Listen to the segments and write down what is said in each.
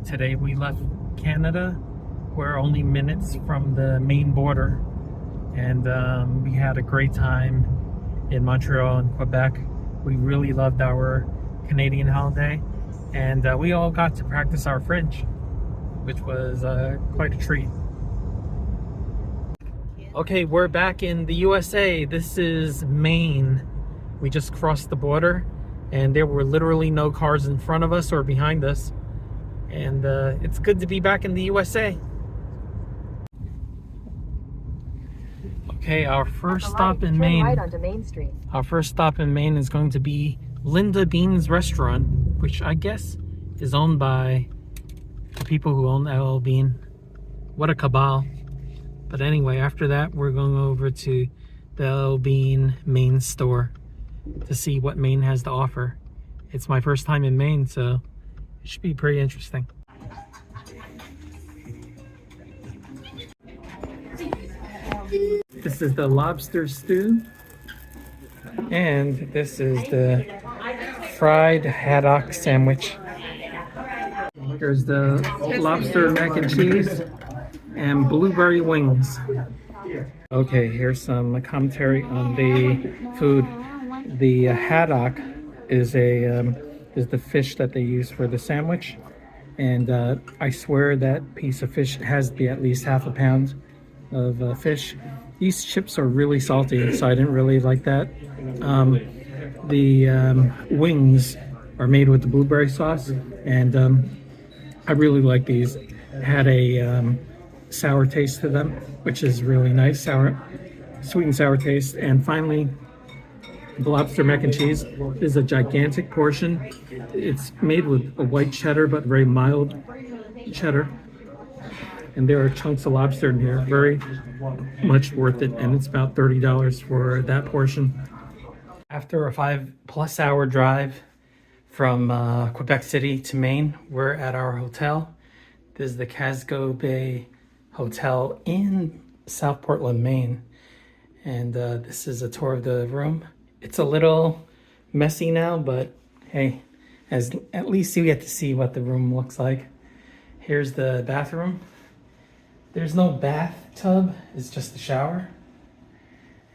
Today we left Canada. We're only minutes from the Maine border, and we had a great time in Montreal and Quebec. We really loved our Canadian holiday, and we all got to practice our French, which was quite a treat. Okay, we're back in the USA. This is Maine. We just crossed the border, and there were literally no cars in front of us or behind us. And it's good to be back in the USA. Okay, our first stop in Maine. Right onto Main Street. Our first stop in Maine is going to be Linda Bean's Restaurant, which I guess is owned by the people who own LL Bean. What a cabal. But anyway, after that, we're going over to the LL Bean Maine store to see what Maine has to offer. It's my first time in Maine, so it should be pretty interesting. This is the lobster stew, and this is the fried haddock sandwich. Here's the lobster mac and cheese and blueberry wings. Okay, here's some commentary on the food. The haddock is the fish that they use for the sandwich, and I swear that piece of fish has to be at least half a pound of fish. These chips are really salty, so I didn't really like that. The wings are made with the blueberry sauce, and I really like these. Had a sour taste to them, which is really nice, sweet and sour taste. And finally, the lobster mac and cheese is a gigantic portion. It's made with a white cheddar, but very mild cheddar. And there are chunks of lobster in here, very much worth it. And it's about $30 for that portion. After a 5+ hour drive from Quebec City to Maine, we're at our hotel. This is the Casco Bay Hotel in South Portland, Maine. And this is a tour of the room. It's a little messy now, but hey, at least you get to see what the room looks like. Here's the bathroom. There's no bathtub, it's just a shower.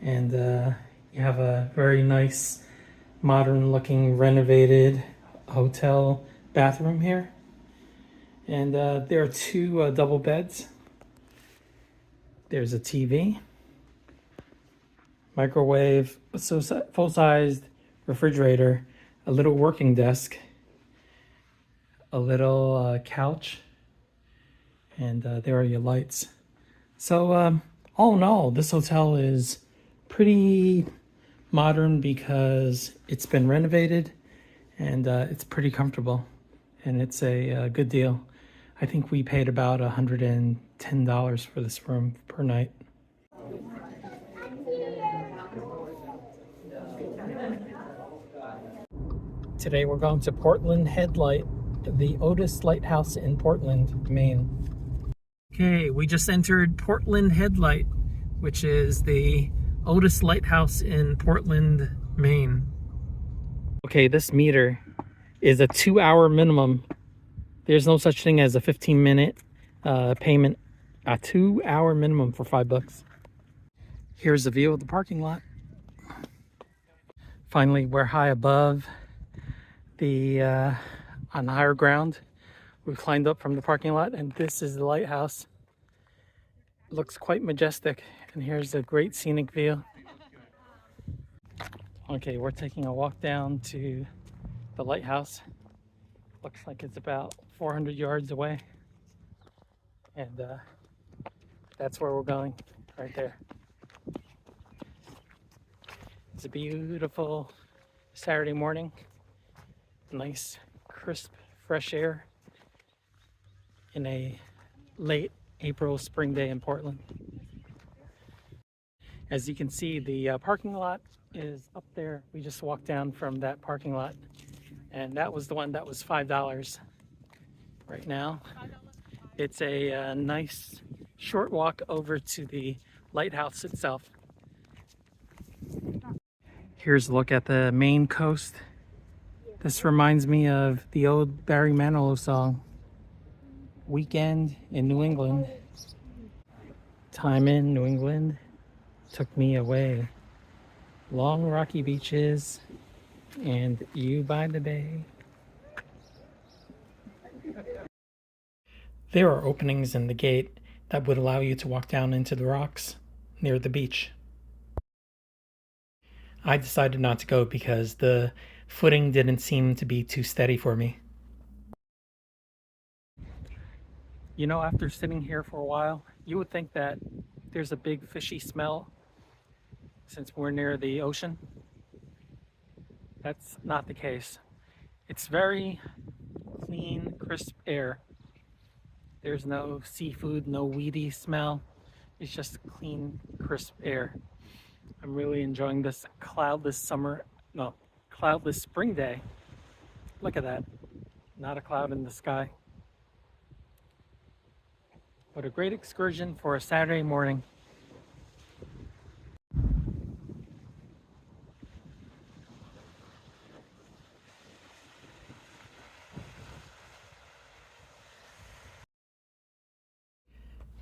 And you have a very nice, modern looking, renovated hotel bathroom here. And there are two double beds. There's a TV, microwave, full-sized refrigerator, a little working desk, a little couch, and there are your lights. So all in all, this hotel is pretty modern because it's been renovated, and it's pretty comfortable, and it's a good deal. I think we paid about $110 for this room per night. Today we're going to Portland Headlight, the oldest lighthouse in Portland, Maine. Okay, we just entered Portland Headlight, which is the oldest lighthouse in Portland, Maine. Okay, this meter is a 2-hour minimum. There's no such thing as a 15-minute payment. A 2-hour minimum for $5. Here's the view of the parking lot. Finally, we're high above the on higher ground. We climbed up from the parking lot, and this is the lighthouse. It looks quite majestic, and here's a great scenic view. Okay, we're taking a walk down to the lighthouse. Looks like it's about 400 yards away, and that's where we're going, right there. It's a beautiful Saturday morning. Nice, crisp, fresh air in a late April spring day in Portland. As you can see, the parking lot is up there. We just walked down from that parking lot, and that was the one that was $5 right now. It's a nice short walk over to the lighthouse itself. Here's a look at the Maine coast. This reminds me of the old Barry Manilow song. weekend in New England. Time in New England took me away. Long rocky beaches and you by the bay. There are openings in the gate that would allow you to walk down into the rocks near the beach. I decided not to go because the footing didn't seem to be too steady for me. You know, after sitting here for a while, you would think that there's a big fishy smell since we're near the ocean. That's not the case. It's very clean, crisp air. There's no seafood, no weedy smell. It's just clean, crisp air. I'm really enjoying this cloudless spring day. Look at that. Not a cloud in the sky. What a great excursion for a Saturday morning.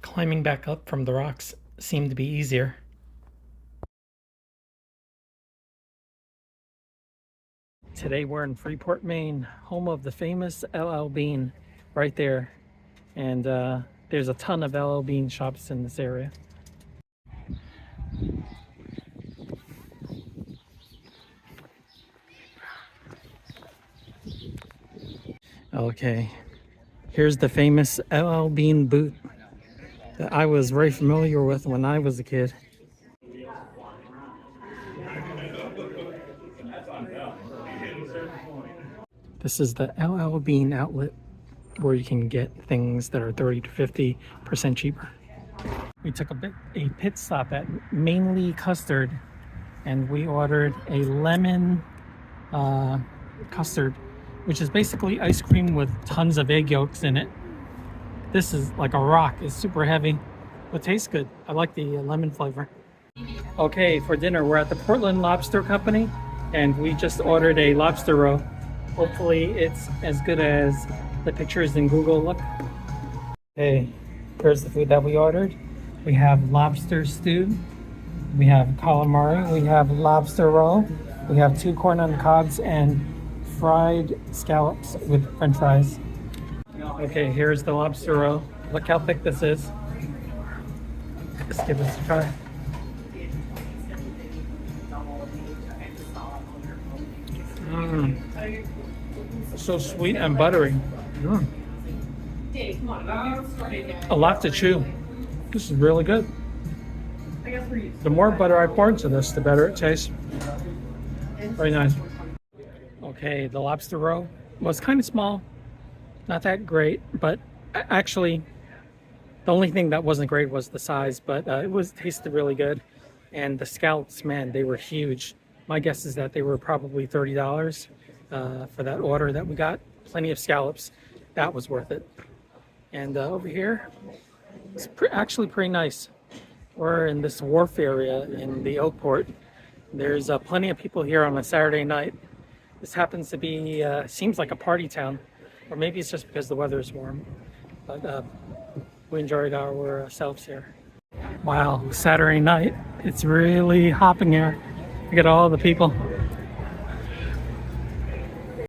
Climbing back up from the rocks seemed to be easier. Today we're in Freeport, Maine, home of the famous LL Bean, right there. And there's a ton of LL Bean shops in this area. Okay, here's the famous LL Bean boot that I was very familiar with when I was a kid. This is the LL Bean outlet where you can get things that are 30 to 50% cheaper. We took a pit stop at Mainely Custard and we ordered a lemon custard, which is basically ice cream with tons of egg yolks in it. This is like a rock. It's super heavy, but tastes good. I like the lemon flavor. Okay, for dinner, we're at the Portland Lobster Company, and we just ordered a lobster roll. Hopefully it's as good as the pictures in Google look. Okay, here's the food that we ordered. We have lobster stew, we have calamari, we have lobster roll, we have 2 corn on the cobs, and fried scallops with french fries. Okay, here's the lobster roll. Look how thick this is. Let's give this a try. So sweet and buttery. A lot to chew. This is really good. The more butter I pour into this, the better it tastes. Very nice. Okay, the lobster roll was kind of small. Not that great, but actually the only thing that wasn't great was the size, but it tasted really good. And the scallops, man, they were huge. My guess is that they were probably $30 for that order that we got. Plenty of scallops. That was worth it. And over here, it's actually pretty nice. We're in this wharf area in the Oakport. There's plenty of people here on a Saturday night. This happens to be, seems like a party town. Or maybe it's just because the weather is warm, but we enjoyed ourselves here. Wow, Saturday night, it's really hopping here. Look at all the people.